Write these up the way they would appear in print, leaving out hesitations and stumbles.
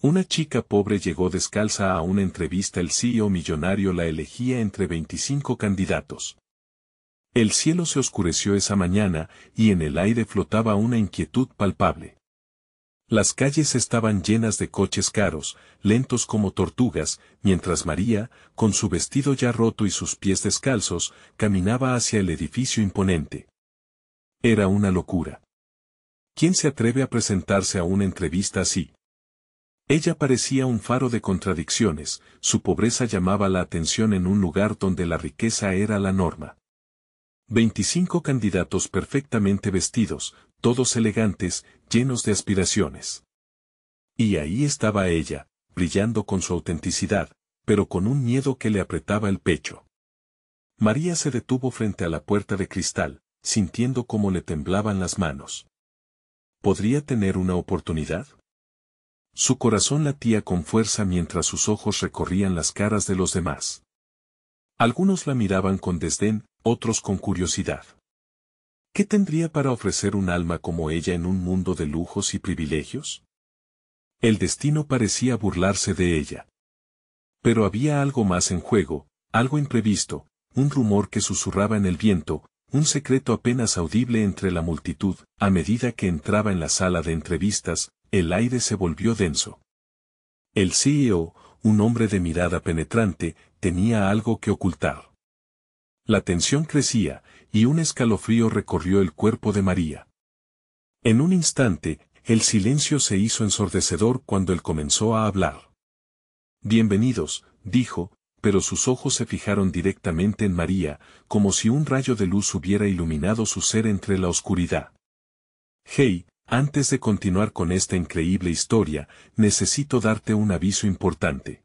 Una chica pobre llegó descalza a una entrevista. El CEO millonario la elegía entre 25 candidatos. El cielo se oscureció esa mañana, y en el aire flotaba una inquietud palpable. Las calles estaban llenas de coches caros, lentos como tortugas, mientras María, con su vestido ya roto y sus pies descalzos, caminaba hacia el edificio imponente. Era una locura. ¿Quién se atreve a presentarse a una entrevista así? Ella parecía un faro de contradicciones, su pobreza llamaba la atención en un lugar donde la riqueza era la norma. 25 candidatos perfectamente vestidos, todos elegantes, llenos de aspiraciones. Y ahí estaba ella, brillando con su autenticidad, pero con un miedo que le apretaba el pecho. María se detuvo frente a la puerta de cristal, sintiendo cómo le temblaban las manos. ¿Podría tener una oportunidad? Su corazón latía con fuerza mientras sus ojos recorrían las caras de los demás. Algunos la miraban con desdén, otros con curiosidad. ¿Qué tendría para ofrecer un alma como ella en un mundo de lujos y privilegios? El destino parecía burlarse de ella. Pero había algo más en juego, algo imprevisto, un rumor que susurraba en el viento, un secreto apenas audible entre la multitud. A medida que entraba en la sala de entrevistas, el aire se volvió denso. El CEO, un hombre de mirada penetrante, tenía algo que ocultar. La tensión crecía, y un escalofrío recorrió el cuerpo de María. En un instante, el silencio se hizo ensordecedor cuando él comenzó a hablar. Bienvenidos, dijo, pero sus ojos se fijaron directamente en María, como si un rayo de luz hubiera iluminado su ser entre la oscuridad. Hey, antes de continuar con esta increíble historia, necesito darte un aviso importante.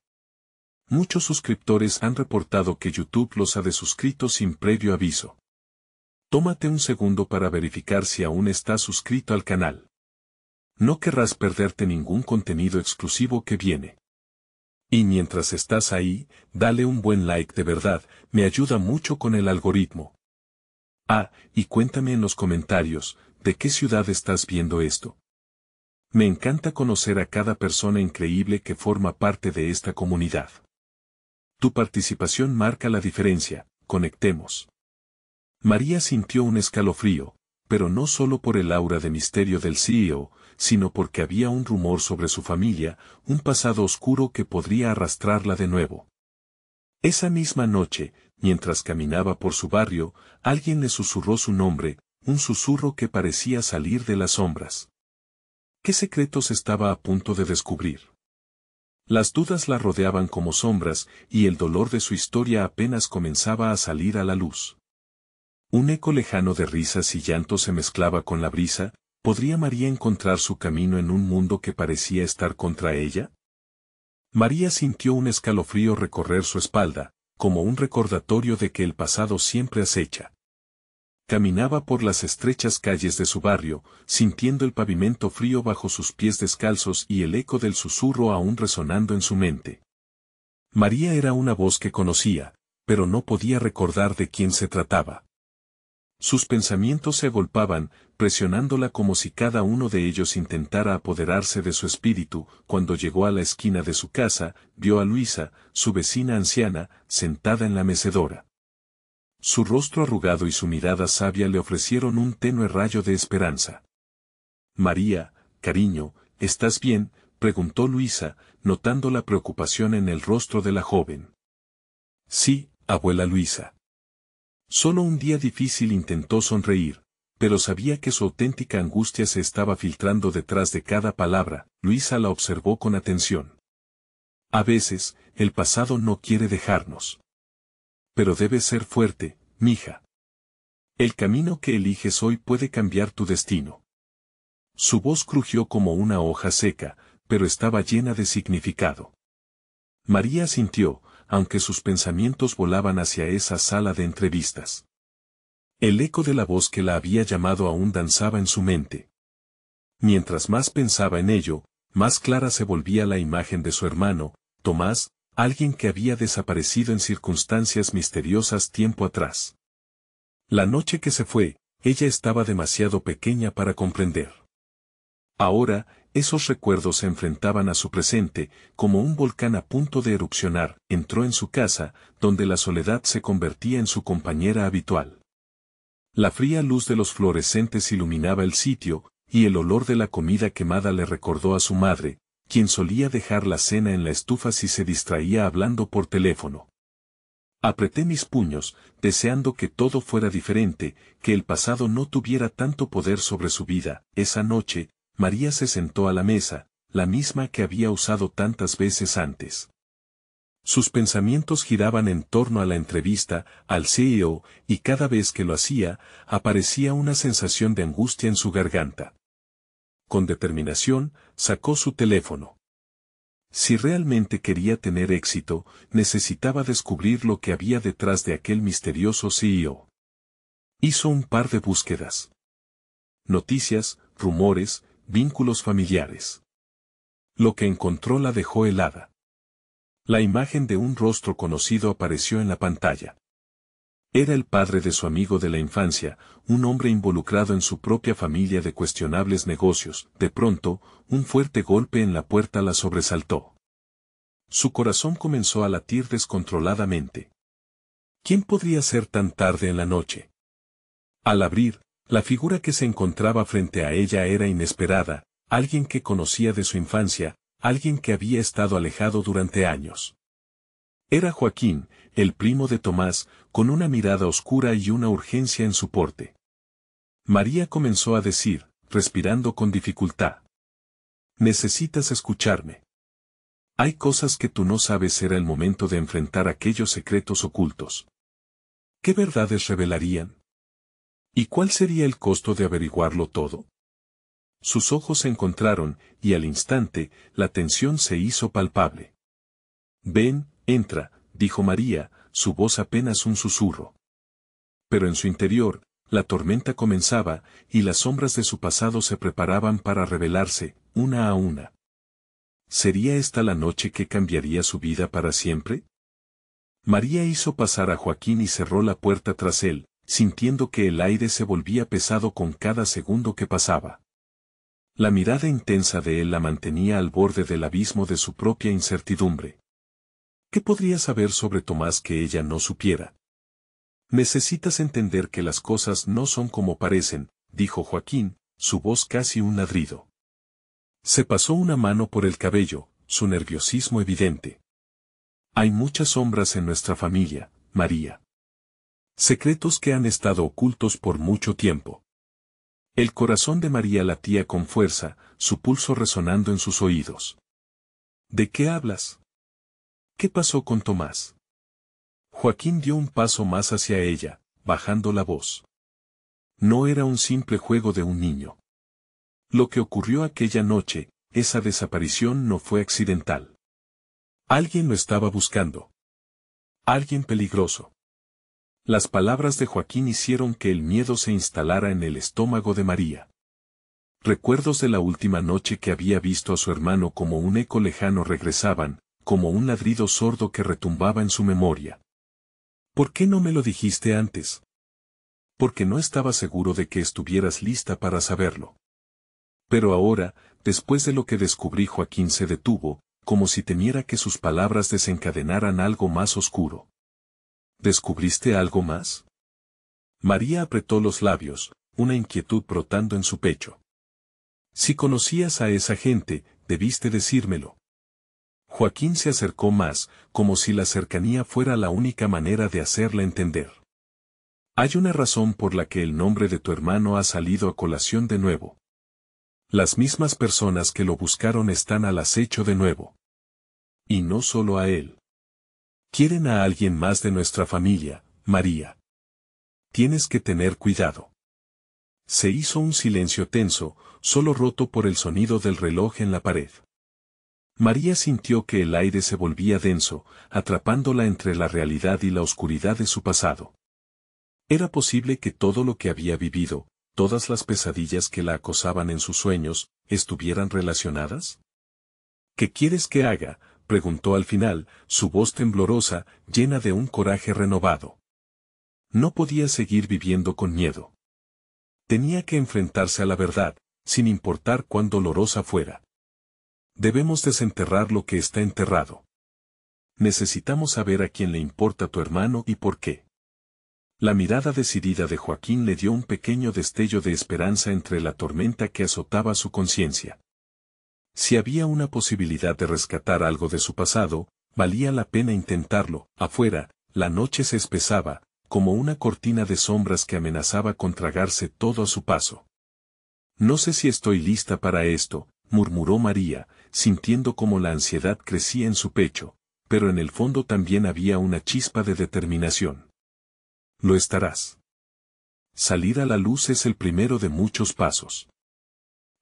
Muchos suscriptores han reportado que YouTube los ha desuscrito sin previo aviso. Tómate un segundo para verificar si aún estás suscrito al canal. No querrás perderte ningún contenido exclusivo que viene. Y mientras estás ahí, dale un buen like, de verdad, me ayuda mucho con el algoritmo. Y cuéntame en los comentarios, ¿de qué ciudad estás viendo esto? Me encanta conocer a cada persona increíble que forma parte de esta comunidad. Tu participación marca la diferencia, conectemos. María sintió un escalofrío, pero no solo por el aura de misterio del CEO, sino porque había un rumor sobre su familia, un pasado oscuro que podría arrastrarla de nuevo. Esa misma noche, mientras caminaba por su barrio, alguien le susurró su nombre, un susurro que parecía salir de las sombras. ¿Qué secretos estaba a punto de descubrir? Las dudas la rodeaban como sombras, y el dolor de su historia apenas comenzaba a salir a la luz. Un eco lejano de risas y llantos se mezclaba con la brisa. ¿Podría María encontrar su camino en un mundo que parecía estar contra ella? María sintió un escalofrío recorrer su espalda, como un recordatorio de que el pasado siempre acecha. Caminaba por las estrechas calles de su barrio, sintiendo el pavimento frío bajo sus pies descalzos y el eco del susurro aún resonando en su mente. María era una voz que conocía, pero no podía recordar de quién se trataba. Sus pensamientos se agolpaban, presionándola como si cada uno de ellos intentara apoderarse de su espíritu. Cuando llegó a la esquina de su casa, vio a Luisa, su vecina anciana, sentada en la mecedora. Su rostro arrugado y su mirada sabia le ofrecieron un tenue rayo de esperanza. María, cariño, ¿estás bien?, preguntó Luisa, notando la preocupación en el rostro de la joven. Sí, abuela Luisa. Solo un día difícil. Intentó sonreír, pero sabía que su auténtica angustia se estaba filtrando detrás de cada palabra. Luisa la observó con atención. A veces, el pasado no quiere dejarnos. Pero debes ser fuerte, mija. El camino que eliges hoy puede cambiar tu destino. Su voz crujió como una hoja seca, pero estaba llena de significado. María sintió, aunque sus pensamientos volaban hacia esa sala de entrevistas. El eco de la voz que la había llamado aún danzaba en su mente. Mientras más pensaba en ello, más clara se volvía la imagen de su hermano, Tomás, alguien que había desaparecido en circunstancias misteriosas tiempo atrás. La noche que se fue, ella estaba demasiado pequeña para comprender. Ahora, Esos recuerdos se enfrentaban a su presente, como un volcán a punto de erupcionar. Entró en su casa, donde la soledad se convertía en su compañera habitual. La fría luz de los fluorescentes iluminaba el sitio, y el olor de la comida quemada le recordó a su madre, quien solía dejar la cena en la estufa si se distraía hablando por teléfono. Apreté mis puños, deseando que todo fuera diferente, que el pasado no tuviera tanto poder sobre su vida. Esa noche, María se sentó a la mesa, la misma que había usado tantas veces antes. Sus pensamientos giraban en torno a la entrevista al CEO, y cada vez que lo hacía, aparecía una sensación de angustia en su garganta. Con determinación, sacó su teléfono. Si realmente quería tener éxito, necesitaba descubrir lo que había detrás de aquel misterioso CEO. Hizo un par de búsquedas. Noticias, rumores, vínculos familiares. Lo que encontró la dejó helada. La imagen de un rostro conocido apareció en la pantalla. Era el padre de su amigo de la infancia, un hombre involucrado en su propia familia de cuestionables negocios. De pronto, un fuerte golpe en la puerta la sobresaltó. Su corazón comenzó a latir descontroladamente. ¿Quién podría ser tan tarde en la noche? Al abrir, la figura que se encontraba frente a ella era inesperada, alguien que conocía de su infancia, alguien que había estado alejado durante años. Era Joaquín, el primo de Tomás, con una mirada oscura y una urgencia en su porte. María comenzó a decir, respirando con dificultad. Necesitas escucharme. Hay cosas que tú no sabes. Era el momento de enfrentar aquellos secretos ocultos. ¿Qué verdades revelarían? ¿Y cuál sería el costo de averiguarlo todo? Sus ojos se encontraron, y al instante, la tensión se hizo palpable. Ven, entra, dijo María, su voz apenas un susurro. Pero en su interior, la tormenta comenzaba, y las sombras de su pasado se preparaban para revelarse, una a una. ¿Sería esta la noche que cambiaría su vida para siempre? María hizo pasar a Joaquín y cerró la puerta tras él, sintiendo que el aire se volvía pesado con cada segundo que pasaba. La mirada intensa de él la mantenía al borde del abismo de su propia incertidumbre. ¿Qué podría saber sobre Tomás que ella no supiera? Necesitas entender que las cosas no son como parecen, dijo Joaquín, su voz casi un ladrido. Se pasó una mano por el cabello, su nerviosismo evidente. Hay muchas sombras en nuestra familia, María. Secretos que han estado ocultos por mucho tiempo. El corazón de María latía con fuerza, su pulso resonando en sus oídos. ¿De qué hablas? ¿Qué pasó con Tomás? Joaquín dio un paso más hacia ella, bajando la voz. No era un simple juego de un niño. Lo que ocurrió aquella noche, esa desaparición no fue accidental. Alguien lo estaba buscando. Alguien peligroso. Las palabras de Joaquín hicieron que el miedo se instalara en el estómago de María. Recuerdos de la última noche que había visto a su hermano como un eco lejano regresaban, como un ladrido sordo que retumbaba en su memoria. ¿Por qué no me lo dijiste antes? Porque no estaba seguro de que estuvieras lista para saberlo. Pero ahora, después de lo que descubrí, Joaquín se detuvo, como si temiera que sus palabras desencadenaran algo más oscuro. ¿Descubriste algo más? María apretó los labios, una inquietud brotando en su pecho. Si conocías a esa gente, debiste decírmelo. Joaquín se acercó más, como si la cercanía fuera la única manera de hacerla entender. Hay una razón por la que el nombre de tu hermano ha salido a colación de nuevo. Las mismas personas que lo buscaron están al acecho de nuevo. Y no solo a él. Quieren a alguien más de nuestra familia, María. Tienes que tener cuidado. Se hizo un silencio tenso, solo roto por el sonido del reloj en la pared. María sintió que el aire se volvía denso, atrapándola entre la realidad y la oscuridad de su pasado. ¿Era posible que todo lo que había vivido, todas las pesadillas que la acosaban en sus sueños, estuvieran relacionadas? ¿Qué quieres que haga?, preguntó al final, su voz temblorosa, llena de un coraje renovado. No podía seguir viviendo con miedo. Tenía que enfrentarse a la verdad, sin importar cuán dolorosa fuera. Debemos desenterrar lo que está enterrado. Necesitamos saber a quién le importa tu hermano y por qué. La mirada decidida de Joaquín le dio un pequeño destello de esperanza entre la tormenta que azotaba su conciencia. Si había una posibilidad de rescatar algo de su pasado, valía la pena intentarlo. Afuera, la noche se espesaba, como una cortina de sombras que amenazaba con tragarse todo a su paso. No sé si estoy lista para esto, murmuró María, sintiendo como la ansiedad crecía en su pecho, pero en el fondo también había una chispa de determinación. Lo estarás. Salir a la luz es el primero de muchos pasos.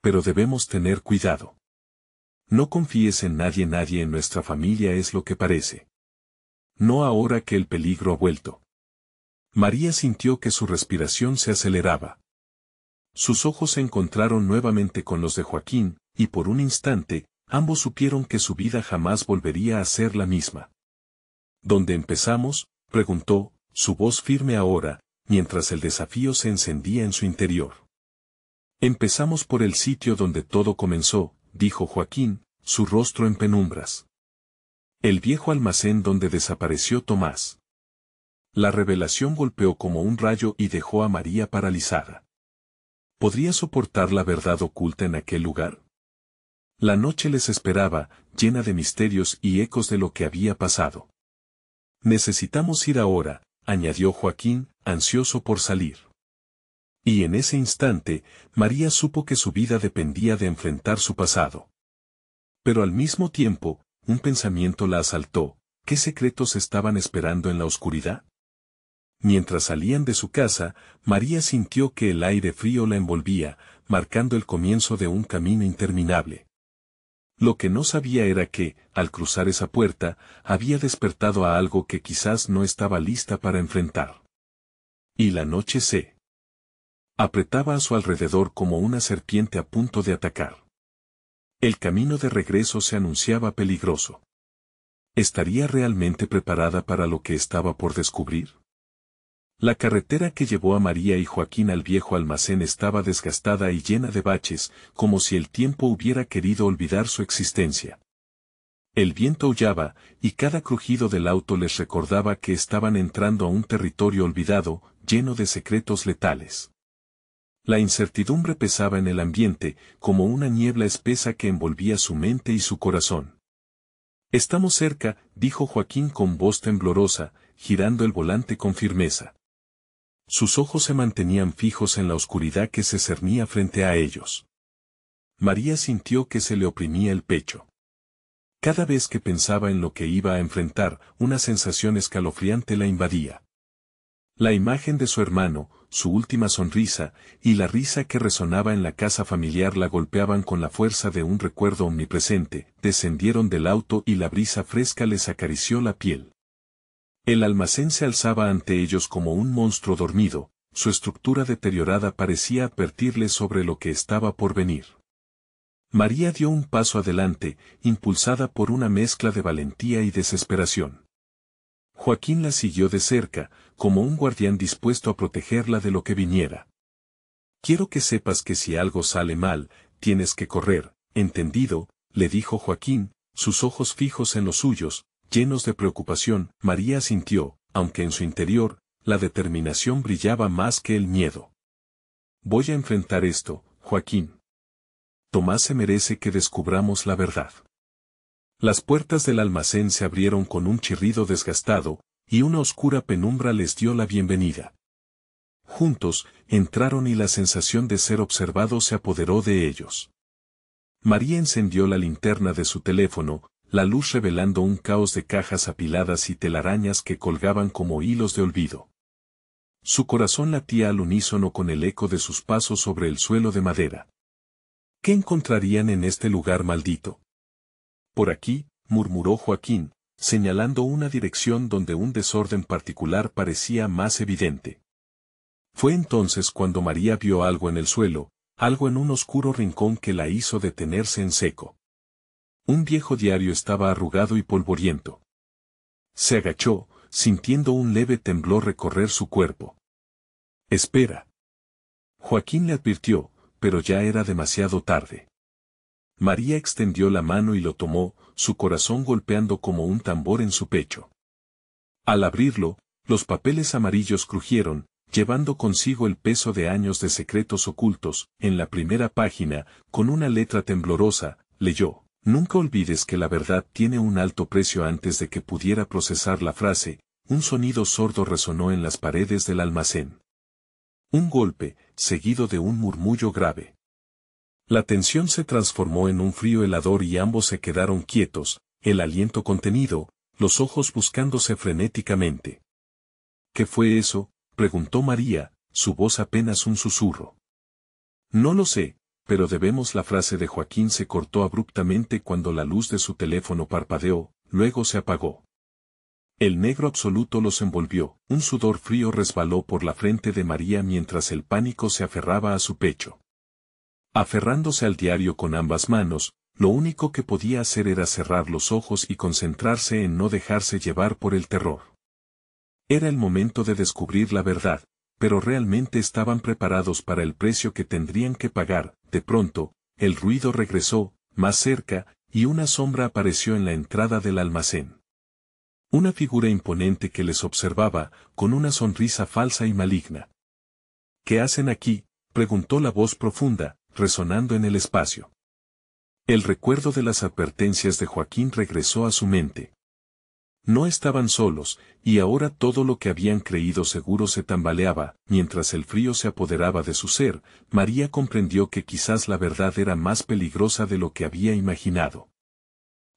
Pero debemos tener cuidado. No confíes en nadie, nadie en nuestra familia es lo que parece. No ahora que el peligro ha vuelto. María sintió que su respiración se aceleraba. Sus ojos se encontraron nuevamente con los de Joaquín, y por un instante, ambos supieron que su vida jamás volvería a ser la misma. ¿Dónde empezamos?, preguntó, su voz firme ahora, mientras el desafío se encendía en su interior. Empezamos por el sitio donde todo comenzó, dijo Joaquín, su rostro en penumbras. El viejo almacén donde desapareció Tomás. La revelación golpeó como un rayo y dejó a María paralizada. ¿Podría soportar la verdad oculta en aquel lugar? La noche les esperaba, llena de misterios y ecos de lo que había pasado. Necesitamos ir ahora, añadió Joaquín, ansioso por salir. Y en ese instante, María supo que su vida dependía de enfrentar su pasado. Pero al mismo tiempo, un pensamiento la asaltó. ¿Qué secretos estaban esperando en la oscuridad? Mientras salían de su casa, María sintió que el aire frío la envolvía, marcando el comienzo de un camino interminable. Lo que no sabía era que, al cruzar esa puerta, había despertado a algo que quizás no estaba lista para enfrentar. Y la noche se apretaba a su alrededor como una serpiente a punto de atacar. El camino de regreso se anunciaba peligroso. ¿Estaría realmente preparada para lo que estaba por descubrir? La carretera que llevó a María y Joaquín al viejo almacén estaba desgastada y llena de baches, como si el tiempo hubiera querido olvidar su existencia. El viento aullaba, y cada crujido del auto les recordaba que estaban entrando a un territorio olvidado, lleno de secretos letales. La incertidumbre pesaba en el ambiente, como una niebla espesa que envolvía su mente y su corazón. Estamos cerca, dijo Joaquín con voz temblorosa, girando el volante con firmeza. Sus ojos se mantenían fijos en la oscuridad que se cernía frente a ellos. María sintió que se le oprimía el pecho. Cada vez que pensaba en lo que iba a enfrentar, una sensación escalofriante la invadía. La imagen de su hermano, su última sonrisa, y la risa que resonaba en la casa familiar la golpeaban con la fuerza de un recuerdo omnipresente. Descendieron del auto y la brisa fresca les acarició la piel. El almacén se alzaba ante ellos como un monstruo dormido, su estructura deteriorada parecía advertirles sobre lo que estaba por venir. María dio un paso adelante, impulsada por una mezcla de valentía y desesperación. Joaquín la siguió de cerca, como un guardián dispuesto a protegerla de lo que viniera. Quiero que sepas que si algo sale mal, tienes que correr, ¿entendido?, le dijo Joaquín, sus ojos fijos en los suyos, llenos de preocupación. María asintió, aunque en su interior, la determinación brillaba más que el miedo. Voy a enfrentar esto, Joaquín. Tomás se merece que descubramos la verdad. Las puertas del almacén se abrieron con un chirrido desgastado, y una oscura penumbra les dio la bienvenida. Juntos, entraron y la sensación de ser observados se apoderó de ellos. María encendió la linterna de su teléfono, la luz revelando un caos de cajas apiladas y telarañas que colgaban como hilos de olvido. Su corazón latía al unísono con el eco de sus pasos sobre el suelo de madera. ¿Qué encontrarían en este lugar maldito? Por aquí, murmuró Joaquín, señalando una dirección donde un desorden particular parecía más evidente. Fue entonces cuando María vio algo en el suelo, algo en un oscuro rincón que la hizo detenerse en seco. Un viejo diario estaba arrugado y polvoriento. Se agachó, sintiendo un leve temblor recorrer su cuerpo. Espera. Joaquín le advirtió, pero ya era demasiado tarde. María extendió la mano y lo tomó, su corazón golpeando como un tambor en su pecho. Al abrirlo, los papeles amarillos crujieron, llevando consigo el peso de años de secretos ocultos. En la primera página, con una letra temblorosa, leyó: «Nunca olvides que la verdad tiene un alto precio». Antes de que pudiera procesar la frase, un sonido sordo resonó en las paredes del almacén. Un golpe, seguido de un murmullo grave. La tensión se transformó en un frío helador y ambos se quedaron quietos, el aliento contenido, los ojos buscándose frenéticamente. «¿Qué fue eso?», preguntó María, su voz apenas un susurro. «No lo sé, pero debemos». La frase de Joaquín se cortó abruptamente cuando la luz de su teléfono parpadeó, luego se apagó. El negro absoluto los envolvió, un sudor frío resbaló por la frente de María mientras el pánico se aferraba a su pecho. Aferrándose al diario con ambas manos, lo único que podía hacer era cerrar los ojos y concentrarse en no dejarse llevar por el terror. Era el momento de descubrir la verdad, pero ¿realmente estaban preparados para el precio que tendrían que pagar? De pronto, el ruido regresó, más cerca, y una sombra apareció en la entrada del almacén. Una figura imponente que les observaba, con una sonrisa falsa y maligna. «¿Qué hacen aquí?», preguntó la voz profunda, resonando en el espacio. El recuerdo de las advertencias de Joaquín regresó a su mente. No estaban solos, y ahora todo lo que habían creído seguro se tambaleaba. Mientras el frío se apoderaba de su ser, María comprendió que quizás la verdad era más peligrosa de lo que había imaginado.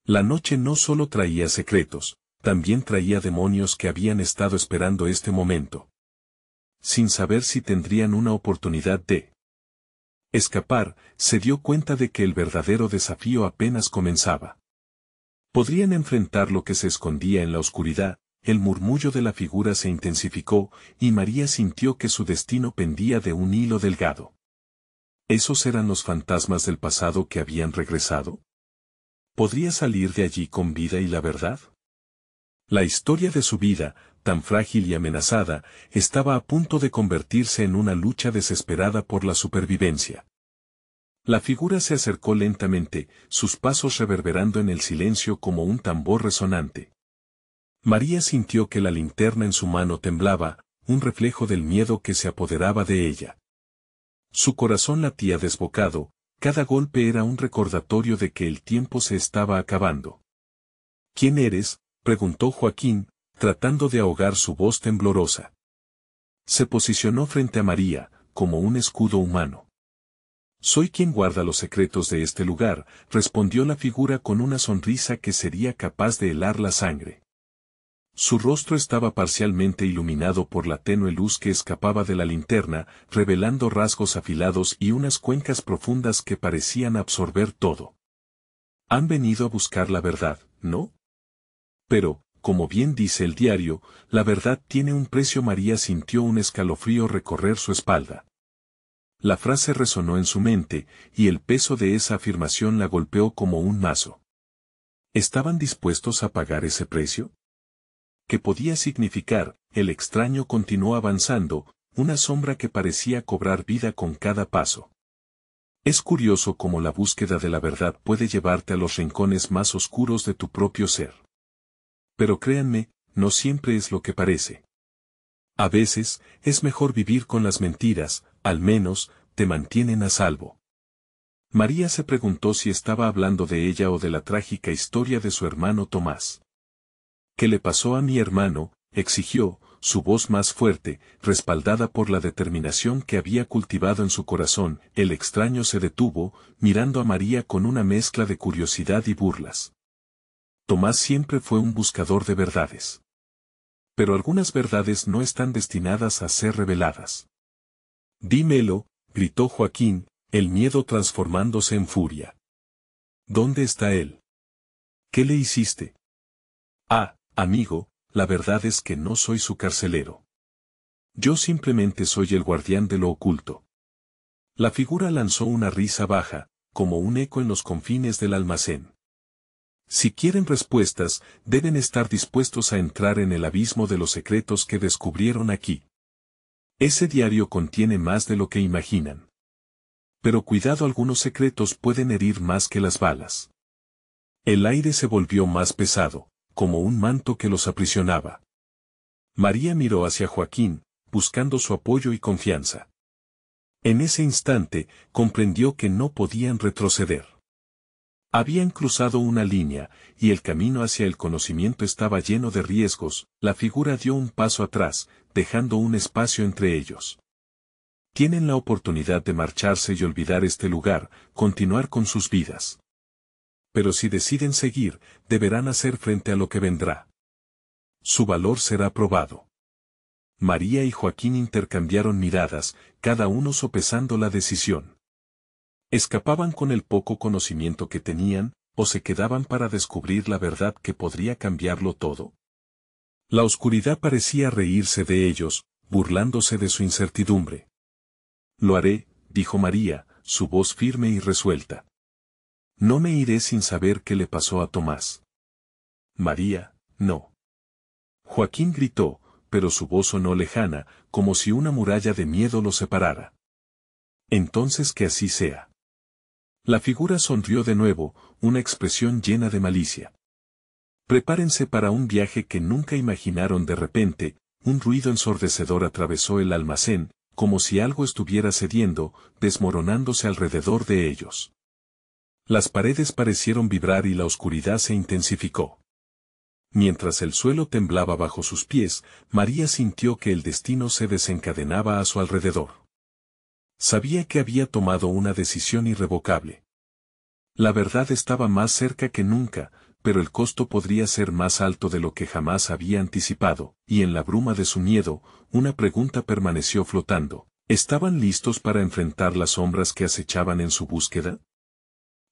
La noche no solo traía secretos, también traía demonios que habían estado esperando este momento. Sin saber si tendrían una oportunidad de escapar, se dio cuenta de que el verdadero desafío apenas comenzaba. Podrían enfrentar lo que se escondía en la oscuridad. El murmullo de la figura se intensificó, y María sintió que su destino pendía de un hilo delgado. ¿Esos eran los fantasmas del pasado que habían regresado? ¿Podría salir de allí con vida y la verdad? La historia de su vida, tan frágil y amenazada, estaba a punto de convertirse en una lucha desesperada por la supervivencia. La figura se acercó lentamente, sus pasos reverberando en el silencio como un tambor resonante. María sintió que la linterna en su mano temblaba, un reflejo del miedo que se apoderaba de ella. Su corazón latía desbocado, cada golpe era un recordatorio de que el tiempo se estaba acabando. «¿Quién eres?», preguntó Joaquín, tratando de ahogar su voz temblorosa. Se posicionó frente a María, como un escudo humano. «Soy quien guarda los secretos de este lugar», respondió la figura con una sonrisa que sería capaz de helar la sangre. Su rostro estaba parcialmente iluminado por la tenue luz que escapaba de la linterna, revelando rasgos afilados y unas cuencas profundas que parecían absorber todo. «Han venido a buscar la verdad, ¿no? Pero, como bien dice el diario, la verdad tiene un precio». María sintió un escalofrío recorrer su espalda. La frase resonó en su mente, y el peso de esa afirmación la golpeó como un mazo. ¿Estaban dispuestos a pagar ese precio? ¿Qué podía significar? El extraño continuó avanzando, una sombra que parecía cobrar vida con cada paso. Es curioso cómo la búsqueda de la verdad puede llevarte a los rincones más oscuros de tu propio ser. Pero créanme, no siempre es lo que parece. A veces, es mejor vivir con las mentiras, al menos, te mantienen a salvo. María se preguntó si estaba hablando de ella o de la trágica historia de su hermano Tomás. «¿Qué le pasó a mi hermano?», exigió, su voz más fuerte, respaldada por la determinación que había cultivado en su corazón. El extraño se detuvo, mirando a María con una mezcla de curiosidad y burlas. Tomás siempre fue un buscador de verdades. Pero algunas verdades no están destinadas a ser reveladas. «Dímelo», gritó Joaquín, el miedo transformándose en furia. «¿Dónde está él? ¿Qué le hiciste?». «Ah, amigo, la verdad es que no soy su carcelero. Yo simplemente soy el guardián de lo oculto». La figura lanzó una risa baja, como un eco en los confines del almacén. «Si quieren respuestas, deben estar dispuestos a entrar en el abismo de los secretos que descubrieron aquí. Ese diario contiene más de lo que imaginan». Pero cuidado, algunos secretos pueden herir más que las balas. El aire se volvió más pesado, como un manto que los aprisionaba. María miró hacia Joaquín, buscando su apoyo y confianza. En ese instante, comprendió que no podían retroceder. Habían cruzado una línea, y el camino hacia el conocimiento estaba lleno de riesgos. La figura dio un paso atrás, dejando un espacio entre ellos. Tienen la oportunidad de marcharse y olvidar este lugar, continuar con sus vidas. Pero si deciden seguir, deberán hacer frente a lo que vendrá. Su valor será probado. María y Joaquín intercambiaron miradas, cada uno sopesando la decisión. ¿Escapaban con el poco conocimiento que tenían, o se quedaban para descubrir la verdad que podría cambiarlo todo? La oscuridad parecía reírse de ellos, burlándose de su incertidumbre. Lo haré, dijo María, su voz firme y resuelta. No me iré sin saber qué le pasó a Tomás. María, no. Joaquín gritó, pero su voz sonó lejana, como si una muralla de miedo los separara. Entonces que así sea. La figura sonrió de nuevo, una expresión llena de malicia. Prepárense para un viaje que nunca imaginaron. De repente, un ruido ensordecedor atravesó el almacén, como si algo estuviera cediendo, desmoronándose alrededor de ellos. Las paredes parecieron vibrar y la oscuridad se intensificó. Mientras el suelo temblaba bajo sus pies, María sintió que el destino se desencadenaba a su alrededor. Sabía que había tomado una decisión irrevocable. La verdad estaba más cerca que nunca, pero el costo podría ser más alto de lo que jamás había anticipado, y en la bruma de su miedo, una pregunta permaneció flotando. ¿Estaban listos para enfrentar las sombras que acechaban en su búsqueda?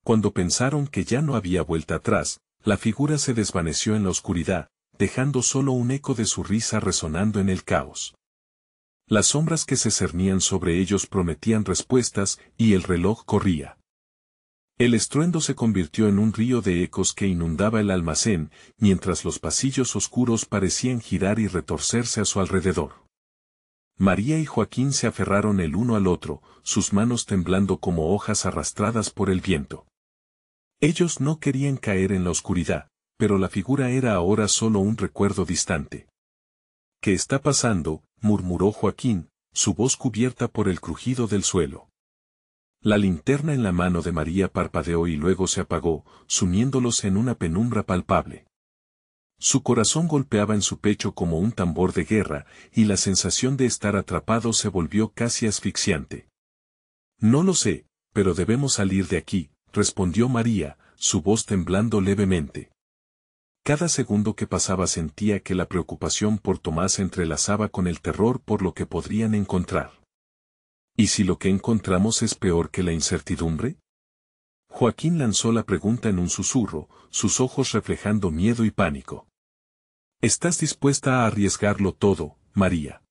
Cuando pensaron que ya no había vuelta atrás, la figura se desvaneció en la oscuridad, dejando solo un eco de su risa resonando en el caos. Las sombras que se cernían sobre ellos prometían respuestas, y el reloj corría. El estruendo se convirtió en un río de ecos que inundaba el almacén, mientras los pasillos oscuros parecían girar y retorcerse a su alrededor. María y Joaquín se aferraron el uno al otro, sus manos temblando como hojas arrastradas por el viento. Ellos no querían caer en la oscuridad, pero la figura era ahora solo un recuerdo distante. ¿Qué está pasando?, murmuró Joaquín, su voz cubierta por el crujido del suelo. La linterna en la mano de María parpadeó y luego se apagó, sumiéndolos en una penumbra palpable. Su corazón golpeaba en su pecho como un tambor de guerra, y la sensación de estar atrapado se volvió casi asfixiante. No lo sé, pero debemos salir de aquí, respondió María, su voz temblando levemente. Cada segundo que pasaba sentía que la preocupación por Tomás se entrelazaba con el terror por lo que podrían encontrar. ¿Y si lo que encontramos es peor que la incertidumbre? Joaquín lanzó la pregunta en un susurro, sus ojos reflejando miedo y pánico. ¿Estás dispuesta a arriesgarlo todo, María?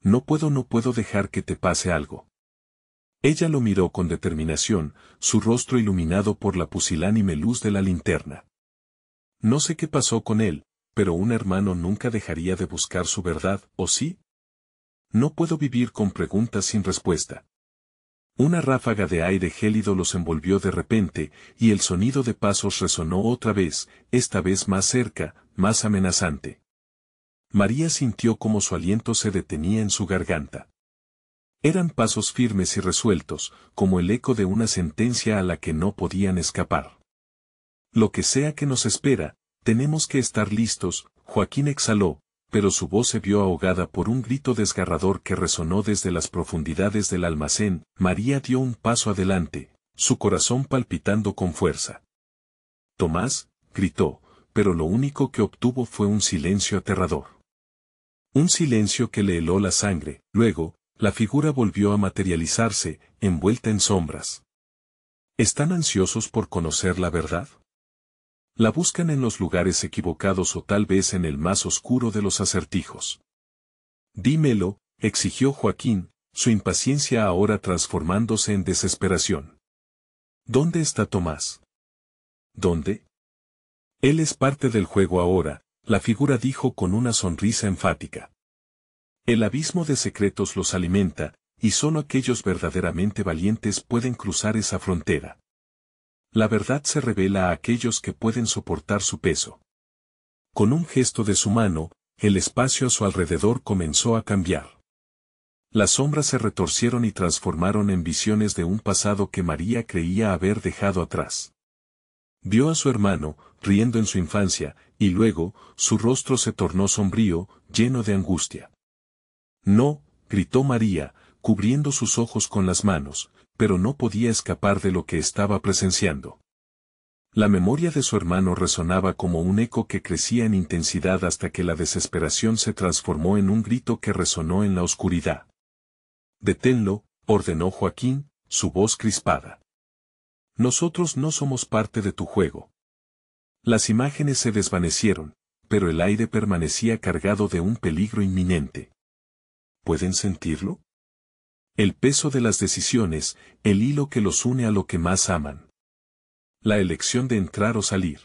No puedo dejar que te pase algo. Ella lo miró con determinación, su rostro iluminado por la pusilánime luz de la linterna. No sé qué pasó con él, pero un hermano nunca dejaría de buscar su verdad, ¿o sí? No puedo vivir con preguntas sin respuesta. Una ráfaga de aire gélido los envolvió de repente, y el sonido de pasos resonó otra vez, esta vez más cerca, más amenazante. María sintió como su aliento se detenía en su garganta. Eran pasos firmes y resueltos, como el eco de una sentencia a la que no podían escapar. Lo que sea que nos espera, tenemos que estar listos, Joaquín exhaló, pero su voz se vio ahogada por un grito desgarrador que resonó desde las profundidades del almacén. María dio un paso adelante, su corazón palpitando con fuerza. Tomás, gritó, pero lo único que obtuvo fue un silencio aterrador. Un silencio que le heló la sangre. Luego, la figura volvió a materializarse, envuelta en sombras. ¿Están ansiosos por conocer la verdad? La buscan en los lugares equivocados o tal vez en el más oscuro de los acertijos. Dímelo, exigió Joaquín, su impaciencia ahora transformándose en desesperación. ¿Dónde está Tomás? ¿Dónde? Él es parte del juego ahora, la figura dijo con una sonrisa enfática. El abismo de secretos los alimenta, y solo aquellos verdaderamente valientes pueden cruzar esa frontera. La verdad se revela a aquellos que pueden soportar su peso. Con un gesto de su mano, el espacio a su alrededor comenzó a cambiar. Las sombras se retorcieron y transformaron en visiones de un pasado que María creía haber dejado atrás. Vio a su hermano, riendo en su infancia, y luego, su rostro se tornó sombrío, lleno de angustia. No, gritó María, cubriendo sus ojos con las manos, pero no podía escapar de lo que estaba presenciando. La memoria de su hermano resonaba como un eco que crecía en intensidad hasta que la desesperación se transformó en un grito que resonó en la oscuridad. «Deténlo», ordenó Joaquín, su voz crispada. «Nosotros no somos parte de tu juego». Las imágenes se desvanecieron, pero el aire permanecía cargado de un peligro inminente. ¿Pueden sentirlo? El peso de las decisiones, el hilo que los une a lo que más aman. La elección de entrar o salir.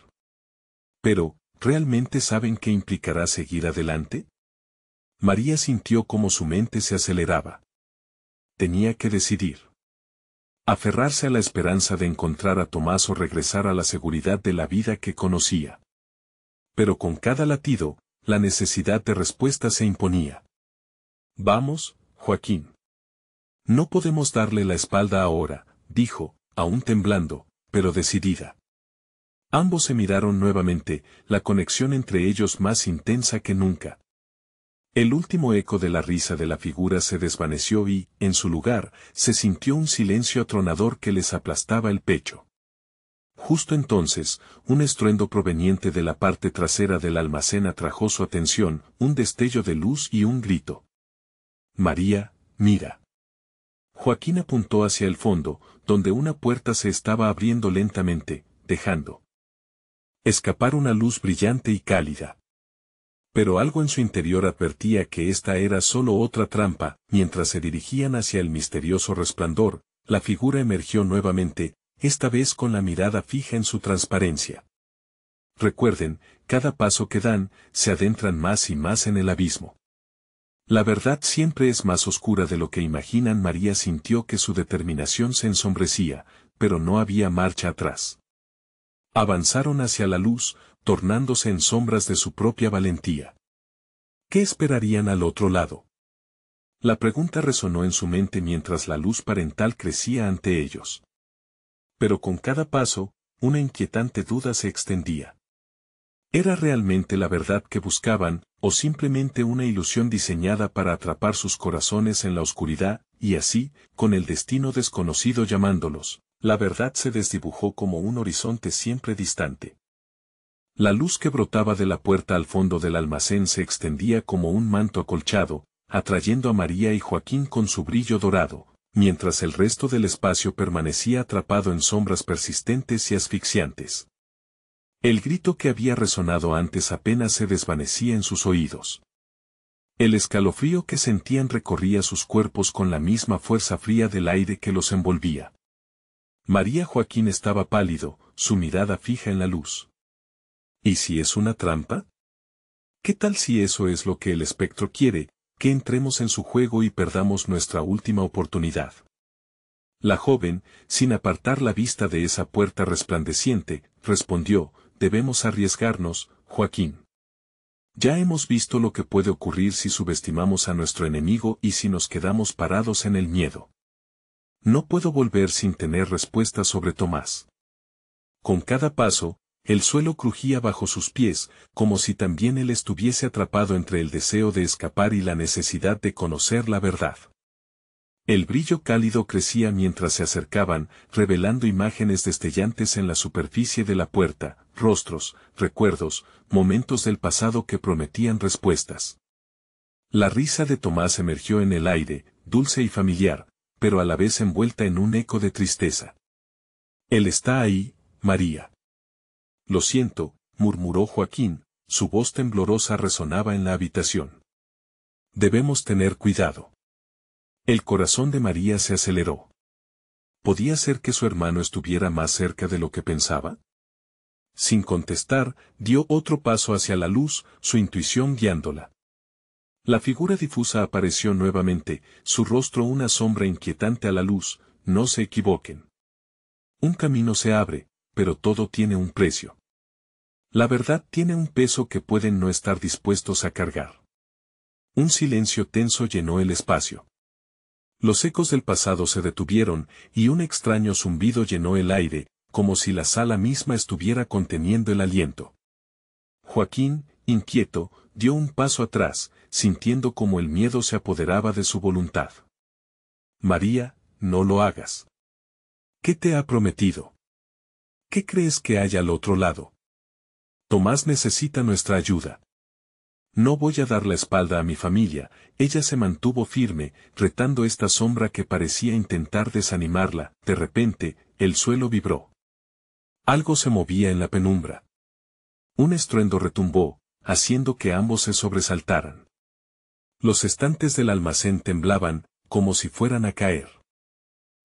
Pero, ¿realmente saben qué implicará seguir adelante? María sintió como su mente se aceleraba. Tenía que decidir. Aferrarse a la esperanza de encontrar a Tomás o regresar a la seguridad de la vida que conocía. Pero con cada latido, la necesidad de respuesta se imponía. «Vamos, Joaquín. No podemos darle la espalda ahora», dijo, aún temblando, pero decidida. Ambos se miraron nuevamente, la conexión entre ellos más intensa que nunca. El último eco de la risa de la figura se desvaneció y, en su lugar, se sintió un silencio atronador que les aplastaba el pecho. Justo entonces, un estruendo proveniente de la parte trasera del almacén atrajo su atención, un destello de luz y un grito. «María, mira». Joaquín apuntó hacia el fondo, donde una puerta se estaba abriendo lentamente, dejando escapar una luz brillante y cálida. Pero algo en su interior advertía que esta era solo otra trampa. Mientras se dirigían hacia el misterioso resplandor, la figura emergió nuevamente, esta vez con la mirada fija en su transparencia. Recuerden, cada paso que dan, se adentran más y más en el abismo. La verdad siempre es más oscura de lo que imaginan. María sintió que su determinación se ensombrecía, pero no había marcha atrás. Avanzaron hacia la luz, tornándose en sombras de su propia valentía. ¿Qué esperarían al otro lado? La pregunta resonó en su mente mientras la luz parental crecía ante ellos. Pero con cada paso, una inquietante duda se extendía. ¿Era realmente la verdad que buscaban, o simplemente una ilusión diseñada para atrapar sus corazones en la oscuridad, y así, con el destino desconocido llamándolos? La verdad se desdibujó como un horizonte siempre distante. La luz que brotaba de la puerta al fondo del almacén se extendía como un manto acolchado, atrayendo a María y Joaquín con su brillo dorado, mientras el resto del espacio permanecía atrapado en sombras persistentes y asfixiantes. El grito que había resonado antes apenas se desvanecía en sus oídos. El escalofrío que sentían recorría sus cuerpos con la misma fuerza fría del aire que los envolvía. María Joaquín estaba pálido, su mirada fija en la luz. ¿Y si es una trampa? ¿Qué tal si eso es lo que el espectro quiere, que entremos en su juego y perdamos nuestra última oportunidad? La joven, sin apartar la vista de esa puerta resplandeciente, respondió: «Debemos arriesgarnos, Joaquín. Ya hemos visto lo que puede ocurrir si subestimamos a nuestro enemigo y si nos quedamos parados en el miedo. No puedo volver sin tener respuesta sobre Tomás». Con cada paso, el suelo crujía bajo sus pies, como si también él estuviese atrapado entre el deseo de escapar y la necesidad de conocer la verdad. El brillo cálido crecía mientras se acercaban, revelando imágenes destellantes en la superficie de la puerta, rostros, recuerdos, momentos del pasado que prometían respuestas. La risa de Tomás emergió en el aire, dulce y familiar, pero a la vez envuelta en un eco de tristeza. «Él está ahí, María». «Lo siento», murmuró Joaquín, su voz temblorosa resonaba en la habitación. «Debemos tener cuidado». El corazón de María se aceleró. ¿Podía ser que su hermano estuviera más cerca de lo que pensaba? Sin contestar, dio otro paso hacia la luz, su intuición guiándola. La figura difusa apareció nuevamente, su rostro una sombra inquietante a la luz. No se equivoquen. Un camino se abre, pero todo tiene un precio. La verdad tiene un peso que pueden no estar dispuestos a cargar. Un silencio tenso llenó el espacio. Los ecos del pasado se detuvieron, y un extraño zumbido llenó el aire, como si la sala misma estuviera conteniendo el aliento. Joaquín, inquieto, dio un paso atrás, sintiendo como el miedo se apoderaba de su voluntad. María, no lo hagas. ¿Qué te ha prometido? ¿Qué crees que hay al otro lado? Tomás necesita nuestra ayuda. No voy a dar la espalda a mi familia. Ella se mantuvo firme, retando esta sombra que parecía intentar desanimarla. De repente, el suelo vibró. Algo se movía en la penumbra. Un estruendo retumbó, haciendo que ambos se sobresaltaran. Los estantes del almacén temblaban, como si fueran a caer.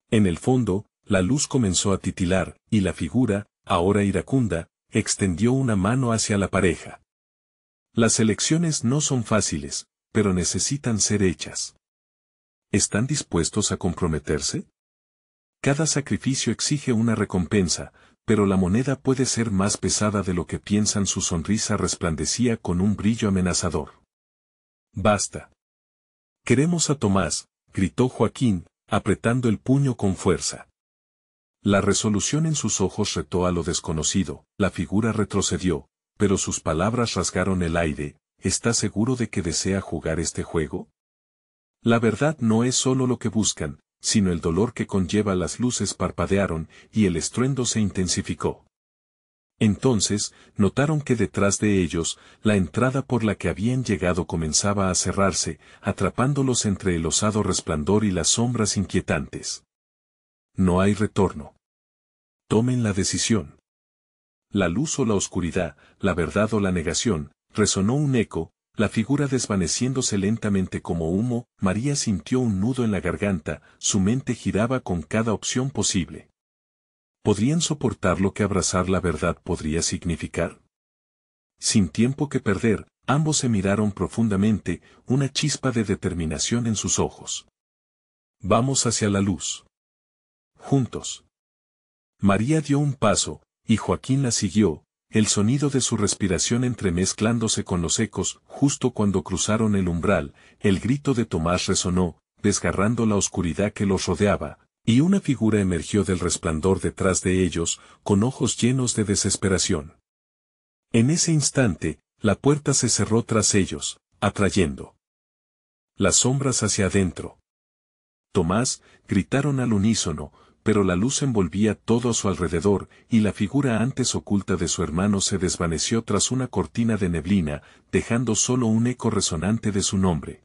En el fondo, la luz comenzó a titilar, y la figura, ahora iracunda, extendió una mano hacia la pareja. Las elecciones no son fáciles, pero necesitan ser hechas. ¿Están dispuestos a comprometerse? Cada sacrificio exige una recompensa, pero la moneda puede ser más pesada de lo que piensan. Su sonrisa resplandecía con un brillo amenazador. Basta. Queremos a Tomás, gritó Joaquín, apretando el puño con fuerza. La resolución en sus ojos retó a lo desconocido. La figura retrocedió, pero sus palabras rasgaron el aire. ¿Está seguro de que desea jugar este juego? La verdad no es solo lo que buscan, sino el dolor que conlleva. Las luces parpadearon, y el estruendo se intensificó. Entonces, notaron que detrás de ellos, la entrada por la que habían llegado comenzaba a cerrarse, atrapándolos entre el osado resplandor y las sombras inquietantes. No hay retorno. Tomen la decisión. La luz o la oscuridad, la verdad o la negación, resonó un eco. La figura desvaneciéndose lentamente como humo. María sintió un nudo en la garganta, su mente giraba con cada opción posible. ¿Podrían soportar lo que abrazar la verdad podría significar? Sin tiempo que perder, ambos se miraron profundamente, una chispa de determinación en sus ojos. Vamos hacia la luz. Juntos. María dio un paso, y Joaquín la siguió, el sonido de su respiración entremezclándose con los ecos. Justo cuando cruzaron el umbral, el grito de Tomás resonó, desgarrando la oscuridad que los rodeaba, y una figura emergió del resplandor detrás de ellos, con ojos llenos de desesperación. En ese instante, la puerta se cerró tras ellos, atrayendo las sombras hacia adentro. Tomás, gritaron al unísono, pero la luz envolvía todo a su alrededor, y la figura antes oculta de su hermano se desvaneció tras una cortina de neblina, dejando solo un eco resonante de su nombre.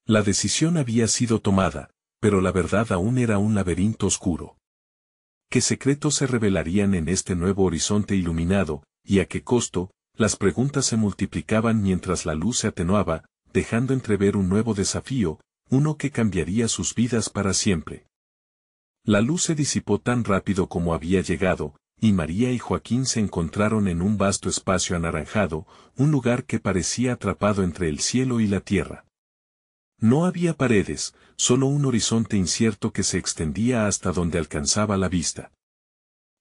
La decisión había sido tomada, pero la verdad aún era un laberinto oscuro. ¿Qué secretos se revelarían en este nuevo horizonte iluminado, y a qué costo? Las preguntas se multiplicaban mientras la luz se atenuaba, dejando entrever un nuevo desafío, uno que cambiaría sus vidas para siempre. La luz se disipó tan rápido como había llegado, y María y Joaquín se encontraron en un vasto espacio anaranjado, un lugar que parecía atrapado entre el cielo y la tierra. No había paredes, solo un horizonte incierto que se extendía hasta donde alcanzaba la vista.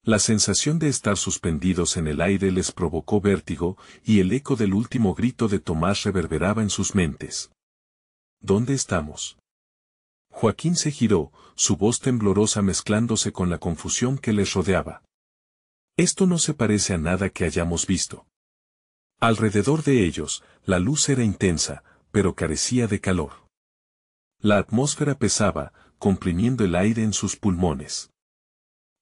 La sensación de estar suspendidos en el aire les provocó vértigo, y el eco del último grito de Tomás reverberaba en sus mentes. ¿Dónde estamos? Joaquín se giró, su voz temblorosa mezclándose con la confusión que les rodeaba. Esto no se parece a nada que hayamos visto. Alrededor de ellos, la luz era intensa, pero carecía de calor. La atmósfera pesaba, comprimiendo el aire en sus pulmones.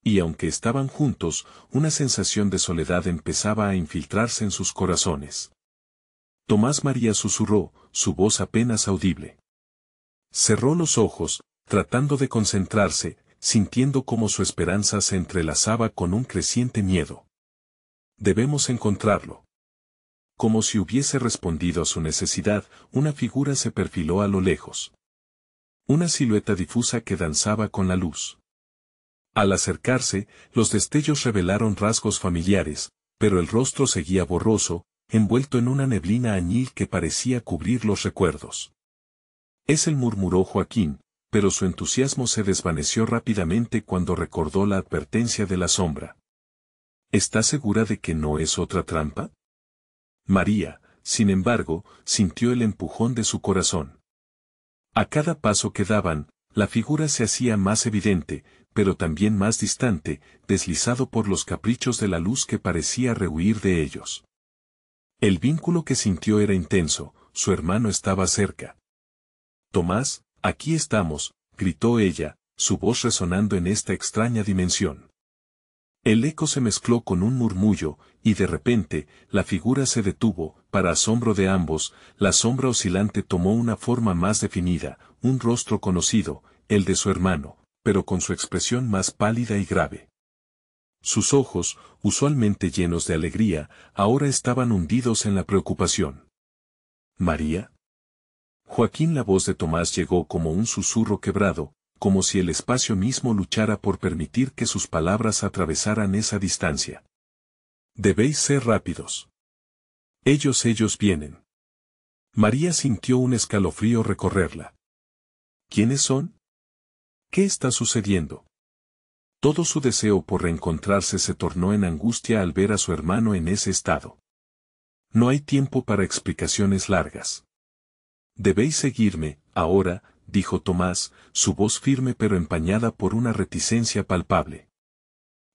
Y aunque estaban juntos, una sensación de soledad empezaba a infiltrarse en sus corazones. Tomás María susurró, su voz apenas audible. Cerró los ojos, tratando de concentrarse, sintiendo cómo su esperanza se entrelazaba con un creciente miedo. Debemos encontrarlo. Como si hubiese respondido a su necesidad, una figura se perfiló a lo lejos. Una silueta difusa que danzaba con la luz. Al acercarse, los destellos revelaron rasgos familiares, pero el rostro seguía borroso, envuelto en una neblina añil que parecía cubrir los recuerdos. Es él, murmuró Joaquín, pero su entusiasmo se desvaneció rápidamente cuando recordó la advertencia de la sombra. ¿Estás segura de que no es otra trampa? María, sin embargo, sintió el empujón de su corazón. A cada paso que daban, la figura se hacía más evidente, pero también más distante, deslizado por los caprichos de la luz que parecía rehuir de ellos. El vínculo que sintió era intenso, su hermano estaba cerca. Tomás, aquí estamos, gritó ella, su voz resonando en esta extraña dimensión. El eco se mezcló con un murmullo, y de repente, la figura se detuvo, para asombro de ambos, la sombra oscilante tomó una forma más definida, un rostro conocido, el de su hermano, pero con su expresión más pálida y grave. Sus ojos, usualmente llenos de alegría, ahora estaban hundidos en la preocupación. ¿María? Joaquín, la voz de Tomás llegó como un susurro quebrado, como si el espacio mismo luchara por permitir que sus palabras atravesaran esa distancia. Debéis ser rápidos. Ellos vienen. María sintió un escalofrío recorrerla. ¿Quiénes son? ¿Qué está sucediendo? Todo su deseo por reencontrarse se tornó en angustia al ver a su hermano en ese estado. No hay tiempo para explicaciones largas. Debéis seguirme, ahora, dijo Tomás, su voz firme pero empañada por una reticencia palpable.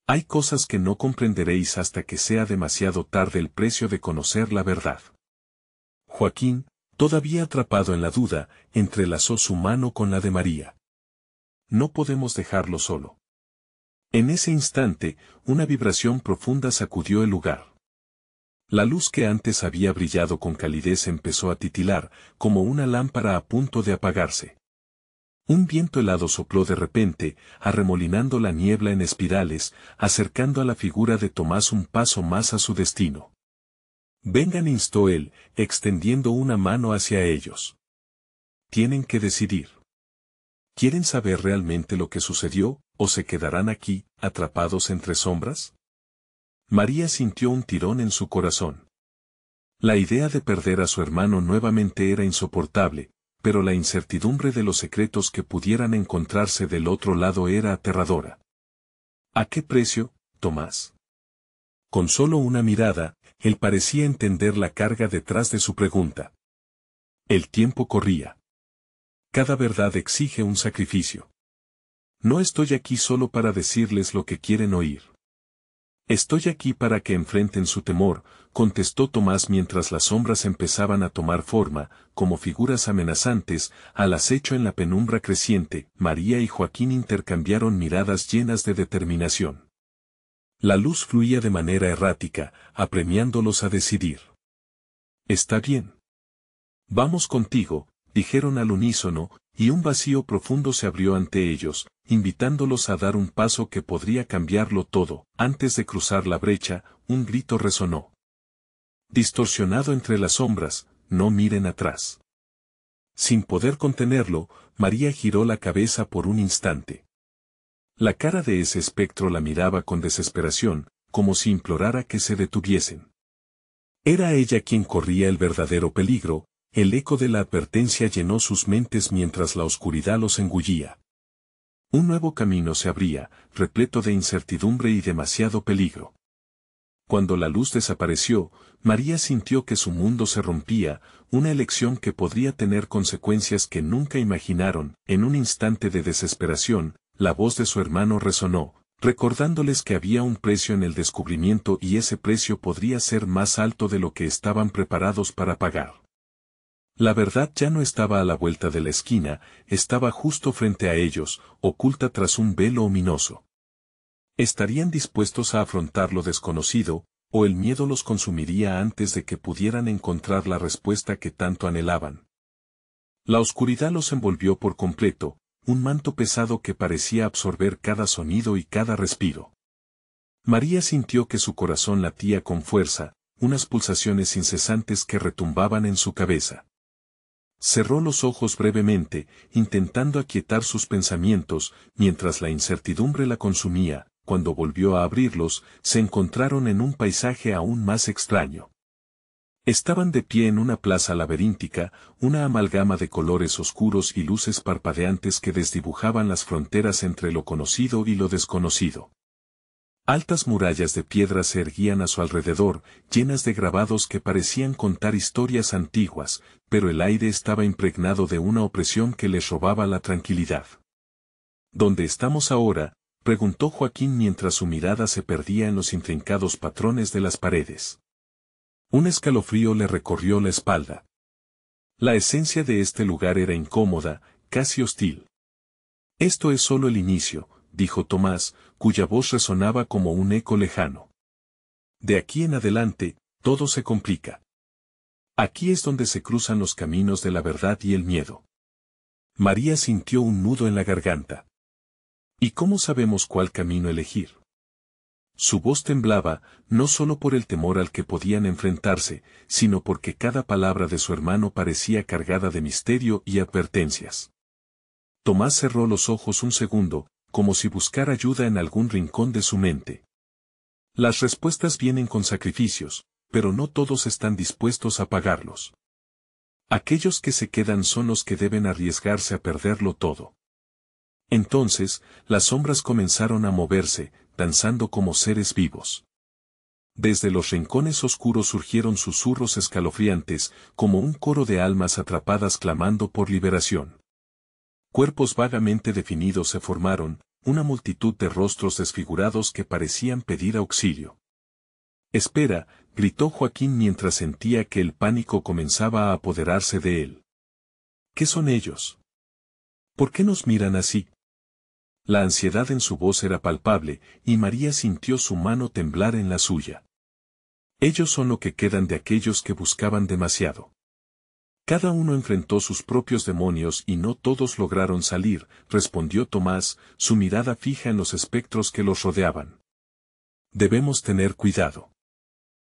Hay cosas que no comprenderéis hasta que sea demasiado tarde el precio de conocer la verdad. Joaquín, todavía atrapado en la duda, entrelazó su mano con la de María. No podemos dejarlo solo. En ese instante, una vibración profunda sacudió el lugar. La luz que antes había brillado con calidez empezó a titilar, como una lámpara a punto de apagarse. Un viento helado sopló de repente, arremolinando la niebla en espirales, acercando a la figura de Tomás un paso más a su destino. Vengan, instó él, extendiendo una mano hacia ellos. Tienen que decidir. ¿Quieren saber realmente lo que sucedió, o se quedarán aquí, atrapados entre sombras? María sintió un tirón en su corazón. La idea de perder a su hermano nuevamente era insoportable, pero la incertidumbre de los secretos que pudieran encontrarse del otro lado era aterradora. ¿A qué precio, Tomás? Con solo una mirada, él parecía entender la carga detrás de su pregunta. El tiempo corría. Cada verdad exige un sacrificio. No estoy aquí solo para decirles lo que quieren oír. Estoy aquí para que enfrenten su temor, contestó Tomás mientras las sombras empezaban a tomar forma, como figuras amenazantes, al acecho en la penumbra creciente. María y Joaquín intercambiaron miradas llenas de determinación. La luz fluía de manera errática, apremiándolos a decidir. Está bien. Vamos contigo, dijeron al unísono, y un vacío profundo se abrió ante ellos, invitándolos a dar un paso que podría cambiarlo todo. Antes de cruzar la brecha, un grito resonó. Distorsionado entre las sombras, no miren atrás. Sin poder contenerlo, María giró la cabeza por un instante. La cara de ese espectro la miraba con desesperación, como si implorara que se detuviesen. Era ella quien corría el verdadero peligro. El eco de la advertencia llenó sus mentes mientras la oscuridad los engullía. Un nuevo camino se abría, repleto de incertidumbre y demasiado peligro. Cuando la luz desapareció, María sintió que su mundo se rompía, una elección que podría tener consecuencias que nunca imaginaron. En un instante de desesperación, la voz de su hermano resonó, recordándoles que había un precio en el descubrimiento y ese precio podría ser más alto de lo que estaban preparados para pagar. La verdad ya no estaba a la vuelta de la esquina, estaba justo frente a ellos, oculta tras un velo ominoso. ¿Estarían dispuestos a afrontar lo desconocido, o el miedo los consumiría antes de que pudieran encontrar la respuesta que tanto anhelaban? La oscuridad los envolvió por completo, un manto pesado que parecía absorber cada sonido y cada respiro. María sintió que su corazón latía con fuerza, unas pulsaciones incesantes que retumbaban en su cabeza. Cerró los ojos brevemente, intentando aquietar sus pensamientos, mientras la incertidumbre la consumía. Cuando volvió a abrirlos, se encontraron en un paisaje aún más extraño. Estaban de pie en una plaza laberíntica, una amalgama de colores oscuros y luces parpadeantes que desdibujaban las fronteras entre lo conocido y lo desconocido. Altas murallas de piedra se erguían a su alrededor, llenas de grabados que parecían contar historias antiguas, pero el aire estaba impregnado de una opresión que les robaba la tranquilidad. ¿Dónde estamos ahora?, preguntó Joaquín mientras su mirada se perdía en los intrincados patrones de las paredes. Un escalofrío le recorrió la espalda. La esencia de este lugar era incómoda, casi hostil. Esto es solo el inicio, dijo Tomás, cuya voz resonaba como un eco lejano. De aquí en adelante, todo se complica. Aquí es donde se cruzan los caminos de la verdad y el miedo. María sintió un nudo en la garganta. ¿Y cómo sabemos cuál camino elegir? Su voz temblaba, no solo por el temor al que podían enfrentarse, sino porque cada palabra de su hermano parecía cargada de misterio y advertencias. Tomás cerró los ojos un segundo, como si buscara ayuda en algún rincón de su mente. Las respuestas vienen con sacrificios, pero no todos están dispuestos a pagarlos. Aquellos que se quedan son los que deben arriesgarse a perderlo todo. Entonces, las sombras comenzaron a moverse, danzando como seres vivos. Desde los rincones oscuros surgieron susurros escalofriantes, como un coro de almas atrapadas clamando por liberación. Cuerpos vagamente definidos se formaron, una multitud de rostros desfigurados que parecían pedir auxilio. «Espera», gritó Joaquín mientras sentía que el pánico comenzaba a apoderarse de él. «¿Qué son ellos? ¿Por qué nos miran así?» La ansiedad en su voz era palpable, y María sintió su mano temblar en la suya. Ellos son lo que quedan de aquellos que buscaban demasiado. Cada uno enfrentó sus propios demonios y no todos lograron salir, respondió Tomás, su mirada fija en los espectros que los rodeaban. Debemos tener cuidado.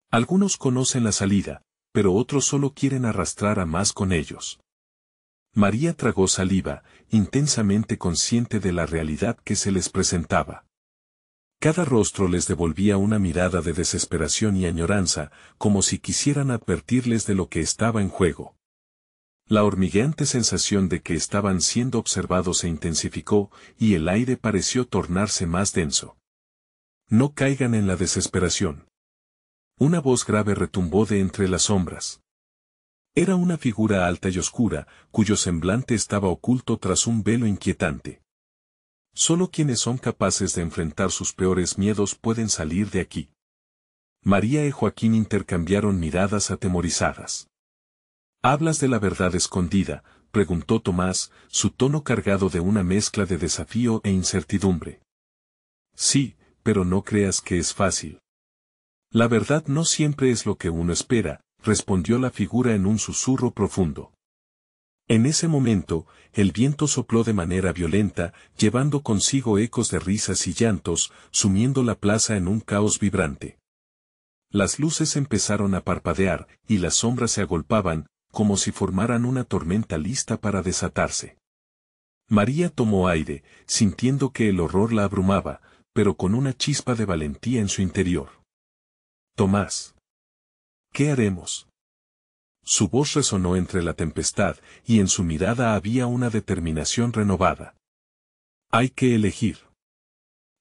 Algunos conocen la salida, pero otros solo quieren arrastrar a más con ellos. María tragó saliva, intensamente consciente de la realidad que se les presentaba. Cada rostro les devolvía una mirada de desesperación y añoranza, como si quisieran advertirles de lo que estaba en juego. La hormigueante sensación de que estaban siendo observados se intensificó, y el aire pareció tornarse más denso. No caigan en la desesperación. Una voz grave retumbó de entre las sombras. Era una figura alta y oscura, cuyo semblante estaba oculto tras un velo inquietante. Solo quienes son capaces de enfrentar sus peores miedos pueden salir de aquí. María y Joaquín intercambiaron miradas atemorizadas. ¿Hablas de la verdad escondida?, preguntó Tomás, su tono cargado de una mezcla de desafío e incertidumbre. Sí, pero no creas que es fácil. La verdad no siempre es lo que uno espera, respondió la figura en un susurro profundo. En ese momento, el viento sopló de manera violenta, llevando consigo ecos de risas y llantos, sumiendo la plaza en un caos vibrante. Las luces empezaron a parpadear, y las sombras se agolpaban, como si formaran una tormenta lista para desatarse. María tomó aire, sintiendo que el horror la abrumaba, pero con una chispa de valentía en su interior. Tomás. ¿Qué haremos? Su voz resonó entre la tempestad, y en su mirada había una determinación renovada. Hay que elegir.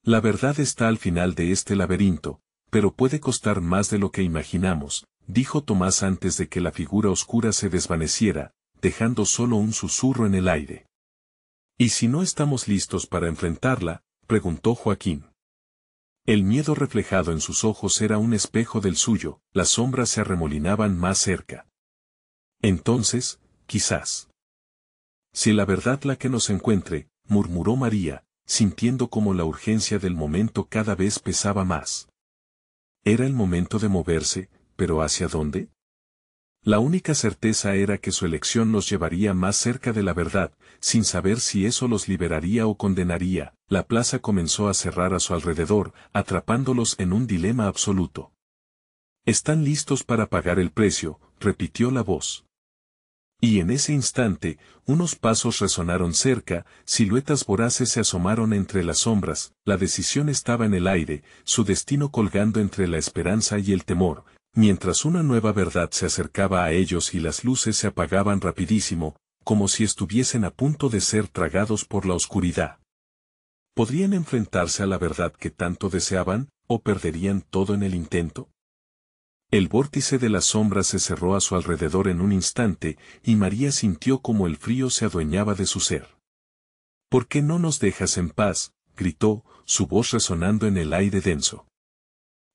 La verdad está al final de este laberinto, pero puede costar más de lo que imaginamos, dijo Tomás antes de que la figura oscura se desvaneciera, dejando solo un susurro en el aire. ¿Y si no estamos listos para enfrentarla?, preguntó Joaquín. El miedo reflejado en sus ojos era un espejo del suyo, las sombras se arremolinaban más cerca. Entonces, quizás. Si la verdad la que nos encuentre, murmuró María, sintiendo como la urgencia del momento cada vez pesaba más. Era el momento de moverse, pero ¿hacia dónde? La única certeza era que su elección los llevaría más cerca de la verdad, sin saber si eso los liberaría o condenaría. La plaza comenzó a cerrar a su alrededor, atrapándolos en un dilema absoluto. «Están listos para pagar el precio», repitió la voz. Y en ese instante, unos pasos resonaron cerca, siluetas voraces se asomaron entre las sombras, la decisión estaba en el aire, su destino colgando entre la esperanza y el temor. Mientras una nueva verdad se acercaba a ellos y las luces se apagaban rapidísimo, como si estuviesen a punto de ser tragados por la oscuridad. ¿Podrían enfrentarse a la verdad que tanto deseaban, o perderían todo en el intento? El vórtice de las sombras se cerró a su alrededor en un instante, y María sintió como el frío se adueñaba de su ser. ¿Por qué no nos dejas en paz?, gritó, su voz resonando en el aire denso.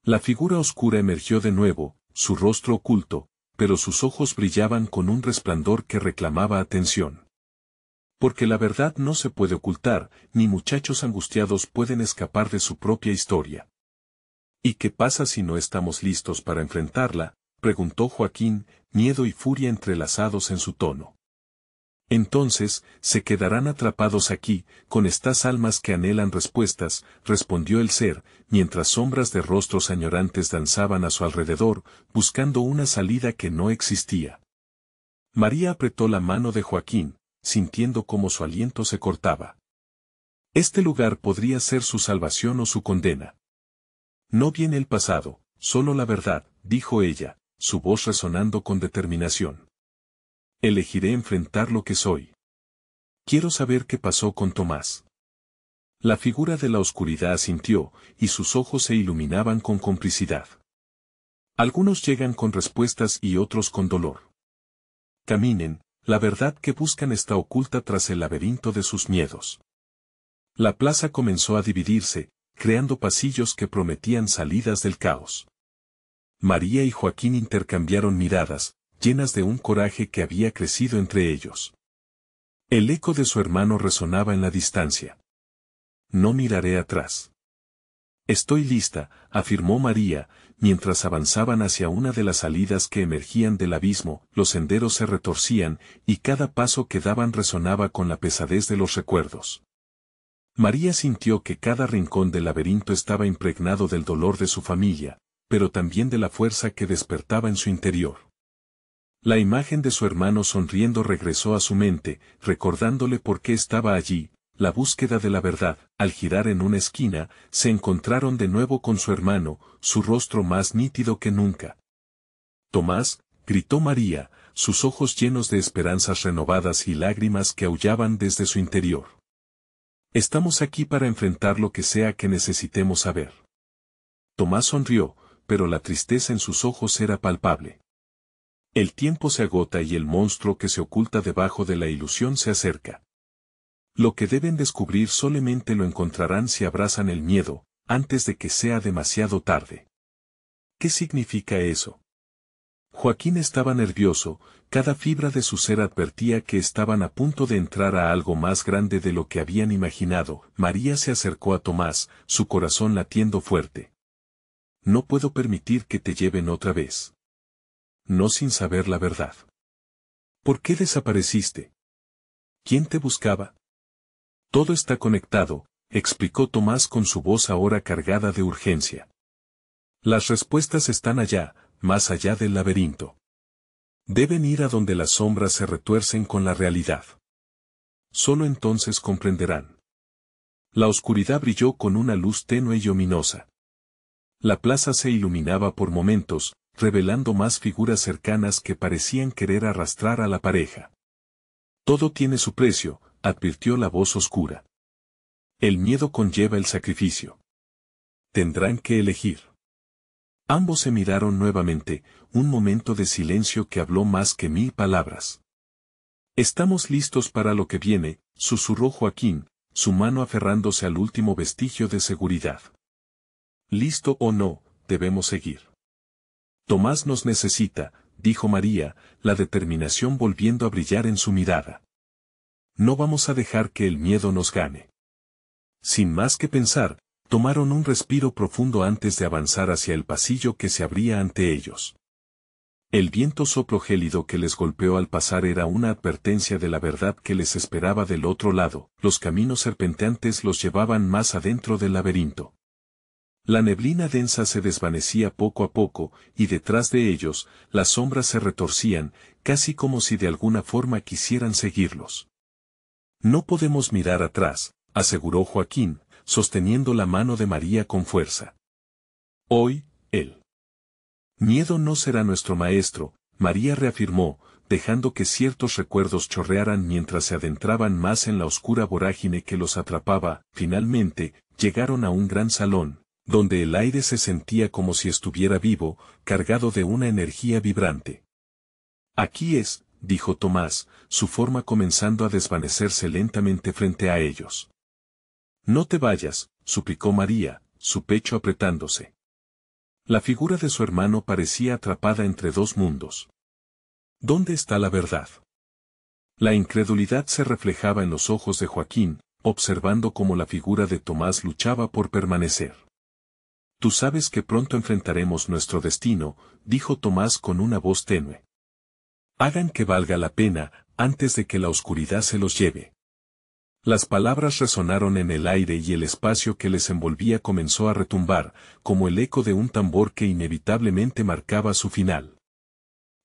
La figura oscura emergió de nuevo, su rostro oculto, pero sus ojos brillaban con un resplandor que reclamaba atención. Porque la verdad no se puede ocultar, ni muchachos angustiados pueden escapar de su propia historia. ¿Y qué pasa si no estamos listos para enfrentarla?, preguntó Joaquín, miedo y furia entrelazados en su tono. Entonces, se quedarán atrapados aquí, con estas almas que anhelan respuestas, respondió el ser, mientras sombras de rostros añorantes danzaban a su alrededor, buscando una salida que no existía. María apretó la mano de Joaquín, sintiendo cómo su aliento se cortaba. Este lugar podría ser su salvación o su condena. No viene el pasado, solo la verdad, dijo ella, su voz resonando con determinación. Elegiré enfrentar lo que soy. Quiero saber qué pasó con Tomás. La figura de la oscuridad asintió, y sus ojos se iluminaban con complicidad. Algunos llegan con respuestas y otros con dolor. Caminen, la verdad que buscan está oculta tras el laberinto de sus miedos. La plaza comenzó a dividirse, creando pasillos que prometían salidas del caos. María y Joaquín intercambiaron miradas, llenas de un coraje que había crecido entre ellos. El eco de su hermano resonaba en la distancia. No miraré atrás. Estoy lista, afirmó María, mientras avanzaban hacia una de las salidas que emergían del abismo, los senderos se retorcían, y cada paso que daban resonaba con la pesadez de los recuerdos. María sintió que cada rincón del laberinto estaba impregnado del dolor de su familia, pero también de la fuerza que despertaba en su interior. La imagen de su hermano sonriendo regresó a su mente, recordándole por qué estaba allí. La búsqueda de la verdad. Al girar en una esquina, se encontraron de nuevo con su hermano, su rostro más nítido que nunca. Tomás, gritó María, sus ojos llenos de esperanzas renovadas y lágrimas que aullaban desde su interior. Estamos aquí para enfrentar lo que sea que necesitemos saber. Tomás sonrió, pero la tristeza en sus ojos era palpable. El tiempo se agota y el monstruo que se oculta debajo de la ilusión se acerca. Lo que deben descubrir solamente lo encontrarán si abrazan el miedo, antes de que sea demasiado tarde. ¿Qué significa eso? Joaquín estaba nervioso, cada fibra de su ser advertía que estaban a punto de entrar a algo más grande de lo que habían imaginado. María se acercó a Tomás, su corazón latiendo fuerte. No puedo permitir que te lleven otra vez. No sin saber la verdad. ¿Por qué desapareciste? ¿Quién te buscaba? Todo está conectado, explicó Tomás con su voz ahora cargada de urgencia. Las respuestas están allá, más allá del laberinto. Deben ir a donde las sombras se retuercen con la realidad. Solo entonces comprenderán. La oscuridad brilló con una luz tenue y ominosa. La plaza se iluminaba por momentos, revelando más figuras cercanas que parecían querer arrastrar a la pareja. Todo tiene su precio, advirtió la voz oscura. El miedo conlleva el sacrificio. Tendrán que elegir. Ambos se miraron nuevamente, un momento de silencio que habló más que 1000 palabras. Estamos listos para lo que viene, susurró Joaquín, su mano aferrándose al último vestigio de seguridad. Listo o no, debemos seguir. Tomás nos necesita, dijo María, la determinación volviendo a brillar en su mirada. No vamos a dejar que el miedo nos gane. Sin más que pensar, tomaron un respiro profundo antes de avanzar hacia el pasillo que se abría ante ellos. El viento soplo gélido que les golpeó al pasar era una advertencia de la verdad que les esperaba del otro lado. Los caminos serpenteantes los llevaban más adentro del laberinto. La neblina densa se desvanecía poco a poco, y detrás de ellos, las sombras se retorcían, casi como si de alguna forma quisieran seguirlos. No podemos mirar atrás, aseguró Joaquín, sosteniendo la mano de María con fuerza. Hoy, él. Miedo no será nuestro maestro, María reafirmó, dejando que ciertos recuerdos chorrearan mientras se adentraban más en la oscura vorágine que los atrapaba. Finalmente, llegaron a un gran salón, donde el aire se sentía como si estuviera vivo, cargado de una energía vibrante. Aquí es, dijo Tomás, su forma comenzando a desvanecerse lentamente frente a ellos. No te vayas, suplicó María, su pecho apretándose. La figura de su hermano parecía atrapada entre dos mundos. ¿Dónde está la verdad? La incredulidad se reflejaba en los ojos de Joaquín, observando cómo la figura de Tomás luchaba por permanecer. Tú sabes que pronto enfrentaremos nuestro destino, dijo Tomás con una voz tenue. Hagan que valga la pena, antes de que la oscuridad se los lleve. Las palabras resonaron en el aire y el espacio que les envolvía comenzó a retumbar, como el eco de un tambor que inevitablemente marcaba su final.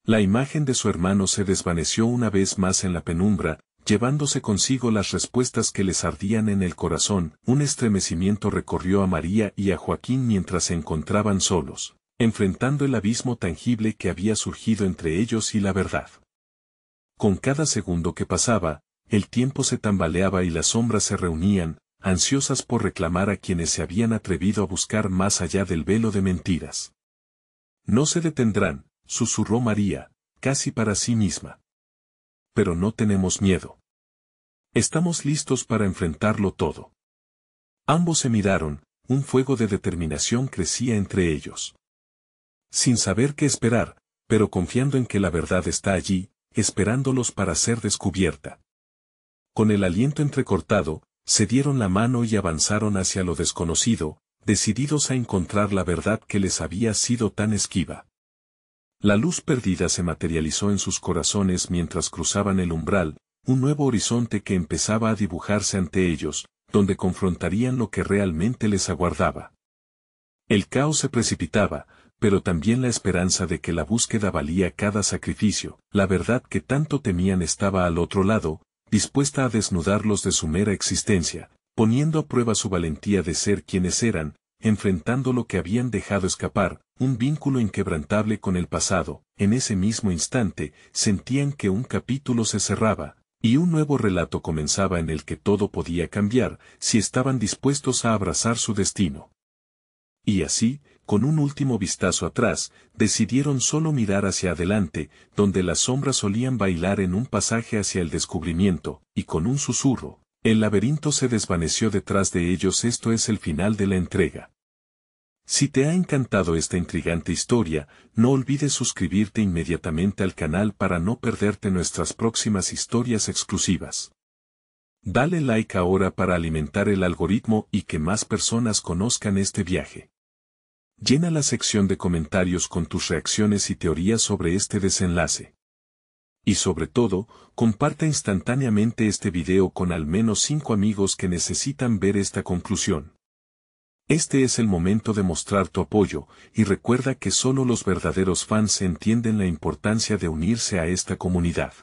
La imagen de su hermano se desvaneció una vez más en la penumbra, llevándose consigo las respuestas que les ardían en el corazón. Un estremecimiento recorrió a María y a Joaquín mientras se encontraban solos, enfrentando el abismo tangible que había surgido entre ellos y la verdad. Con cada segundo que pasaba, el tiempo se tambaleaba y las sombras se reunían, ansiosas por reclamar a quienes se habían atrevido a buscar más allá del velo de mentiras. No se detendrán, susurró María, casi para sí misma. Pero no tenemos miedo. Estamos listos para enfrentarlo todo. Ambos se miraron, un fuego de determinación crecía entre ellos. Sin saber qué esperar, pero confiando en que la verdad está allí, esperándolos para ser descubierta. Con el aliento entrecortado, se dieron la mano y avanzaron hacia lo desconocido, decididos a encontrar la verdad que les había sido tan esquiva. La luz perdida se materializó en sus corazones mientras cruzaban el umbral, un nuevo horizonte que empezaba a dibujarse ante ellos, donde confrontarían lo que realmente les aguardaba. El caos se precipitaba, pero también la esperanza de que la búsqueda valía cada sacrificio. La verdad que tanto temían estaba al otro lado, dispuesta a desnudarlos de su mera existencia, poniendo a prueba su valentía de ser quienes eran, enfrentando lo que habían dejado escapar, un vínculo inquebrantable con el pasado. En ese mismo instante, sentían que un capítulo se cerraba, y un nuevo relato comenzaba en el que todo podía cambiar, si estaban dispuestos a abrazar su destino. Y así, con un último vistazo atrás, decidieron solo mirar hacia adelante, donde las sombras solían bailar en un pasaje hacia el descubrimiento, y con un susurro, el laberinto se desvaneció detrás de ellos. Esto es el final de la entrega. Si te ha encantado esta intrigante historia, no olvides suscribirte inmediatamente al canal para no perderte nuestras próximas historias exclusivas. Dale like ahora para alimentar el algoritmo y que más personas conozcan este viaje. Llena la sección de comentarios con tus reacciones y teorías sobre este desenlace. Y sobre todo, comparte instantáneamente este video con al menos 5 amigos que necesitan ver esta conclusión. Este es el momento de mostrar tu apoyo, y recuerda que solo los verdaderos fans entienden la importancia de unirse a esta comunidad.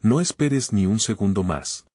No esperes ni un segundo más.